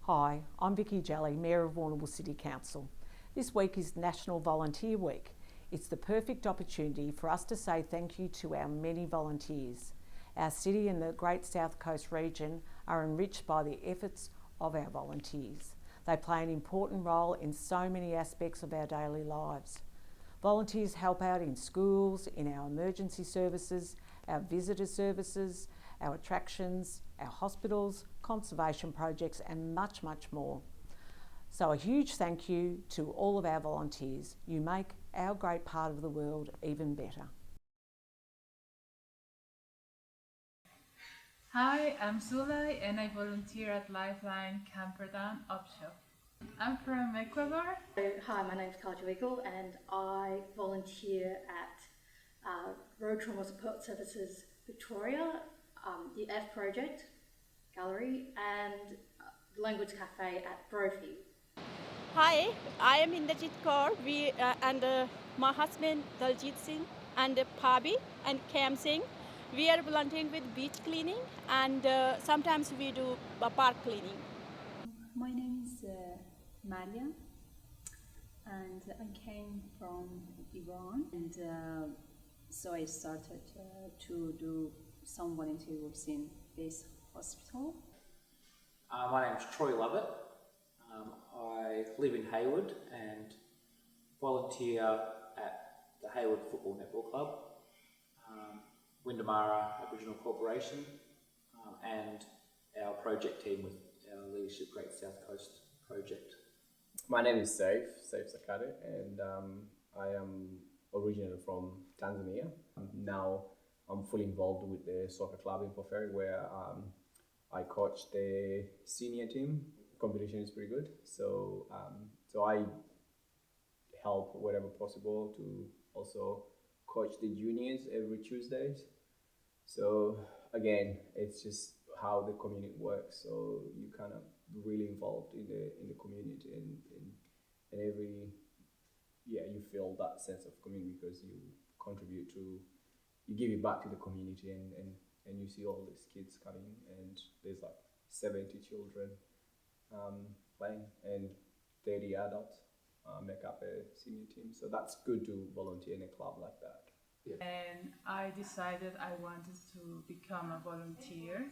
Hi, I'm Vicky Jelly, Mayor of Warrnambool City Council. This week is National Volunteer Week. It's the perfect opportunity for us to say thank you to our many volunteers. Our city and the Great South Coast region are enriched by the efforts of our volunteers. They play an important role in so many aspects of our daily lives. Volunteers help out in schools, in our emergency services, our visitor services, our attractions, our hospitals, conservation projects and much, much more. So a huge thank you to all of our volunteers. You make our great part of the world even better. Hi, I'm Zulay and I volunteer at Lifeline Camperdown Upshot. I'm from Ecuador. Hi, my name is Kaja Wiggle and I volunteer at Road Trauma Support Services Victoria, the F Project Gallery and Language Cafe at Brophy. Hi, I am Inderjit Kaur and my husband Daljit Singh and Pabi and Kam Singh. We are volunteering with beach cleaning and sometimes we do park cleaning. My name is Malia and I came from Iran and so I started to do some volunteer works in this hospital. My name's Troy Lovett. I live in Hayward and volunteer at the Hayward Football Netball Club, Windamara Aboriginal Corporation, and our project team with our Leadership Great South Coast project. My name is Saif Sakade, and I am originally from Tanzania. Now I'm fully involved with the soccer club in Port Fairy where I coach the senior team. Competition is pretty good, so I help wherever possible to also coach the juniors every Tuesdays. So again, it's just how the community works. So you kind of really involved in the community and every you feel that sense of community because you contribute to, you give it back to the community and you see all these kids coming and there's like 70 children playing and 30 adults make up a senior team. So that's good to volunteer in a club like that. Yeah. And I decided I wanted to become a volunteer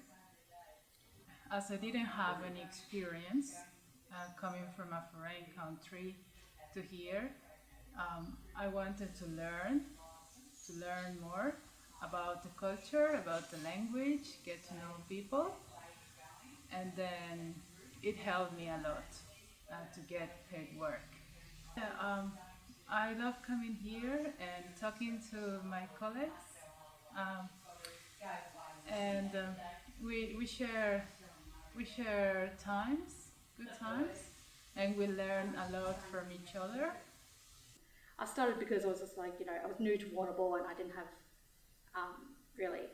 as I didn't have any experience coming from a foreign country to here. I wanted to learn more about the culture, about the language, get to know people, and then it helped me a lot to get paid work. Yeah, I love coming here and talking to my colleagues, and we share good times, and we learn a lot from each other. I started because I was just like, I was new to Warrnambool and I didn't have really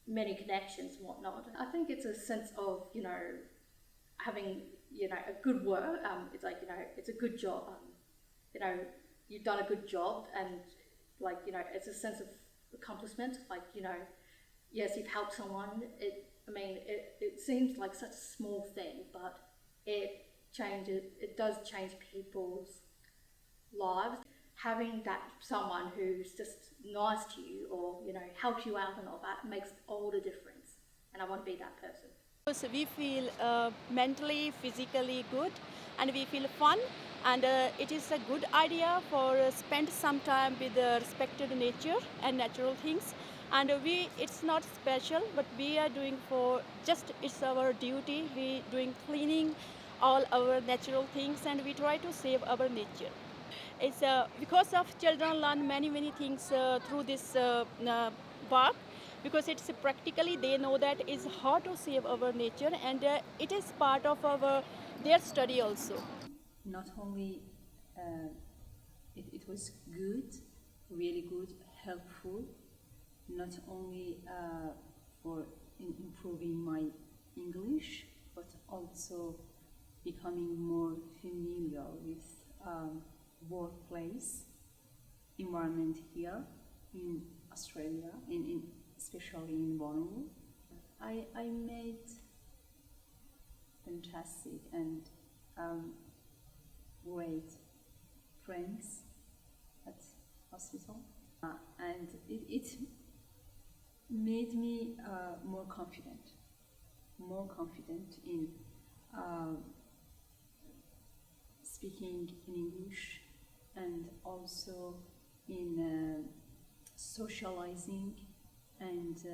many connections and whatnot. I think it's a sense of, having, a good work. It's like, it's a good job. You've done a good job and like, it's a sense of accomplishment. Like, yes, you've helped someone. It seems like such a small thing, but it does change people's lives. Having that someone who's just nice to you or, help you out and all that makes all the difference. And I want to be that person. So we feel mentally, physically good and we feel fun and it is a good idea for spend some time with respected nature and natural things. And it's not special, but we are doing it's our duty. We doing cleaning all our natural things and we try to save our nature. It's because of children learn many things through this work, because it's practically they know that it's how to save our nature and it is part of their study also. Not only it was good, really good, helpful, not only for improving my English, but also becoming more familiar with workplace environment here in Australia, especially in Warrnambool. I made fantastic and great friends at hospital, and it made me more confident in speaking in English, and also in socializing and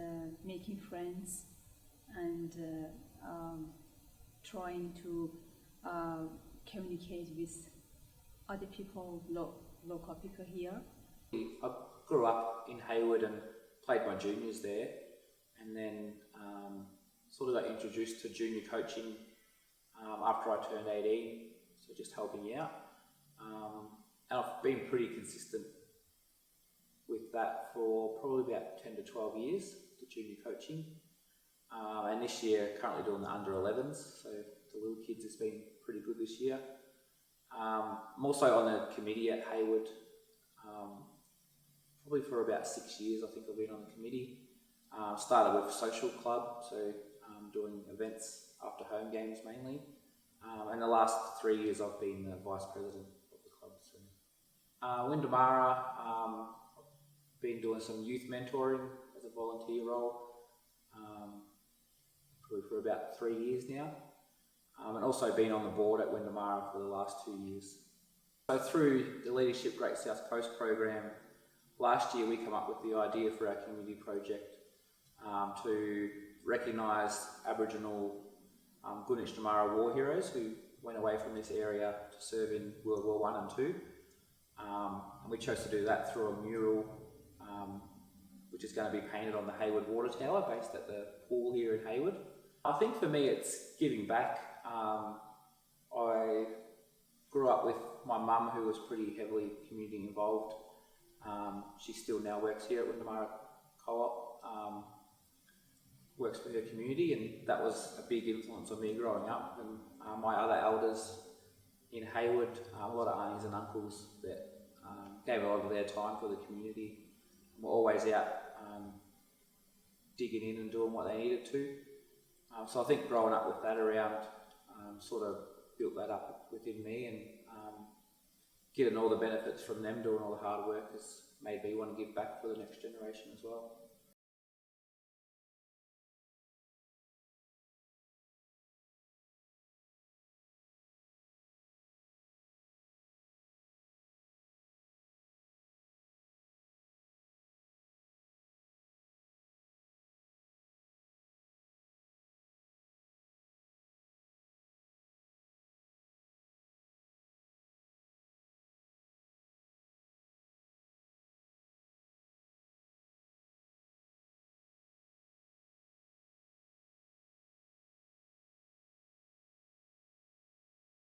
making friends, and trying to communicate with other people, local people here. I grew up in Hayward and played my juniors there, and then sort of got introduced to junior coaching after I turned 18, so just helping out. And I've been pretty consistent with that for probably about 10 to 12 years, the junior coaching. And this year, currently doing the under 11s, so the little kids has been pretty good this year. I'm also on the committee at Hayward, probably for about 6 years. I think I've been on the committee. Started with social club, so doing events after home games mainly. And the last 3 years I've been the vice president of the club. So, Windamara, been doing some youth mentoring as a volunteer role, probably for about 3 years now. And also been on the board at Windamara for the last 2 years. So through the Leadership Great South Coast program, last year we came up with the idea for our community project to recognise Aboriginal Goodnich Damara war heroes who went away from this area to serve in World War I and II. And we chose to do that through a mural which is going to be painted on the Hayward Water Tower based at the pool here in Hayward. I think for me it's giving back. I grew up with my mum, who was pretty heavily community involved. She still now works here at Windamara Co-op, works for her community, and that was a big influence on me growing up. And my other elders in Hayward, a lot of aunties and uncles that gave a lot of their time for the community, were always out digging in and doing what they needed to. So I think growing up with that around sort of built that up within me, and getting all the benefits from them doing all the hard work has made me want to give back for the next generation as well.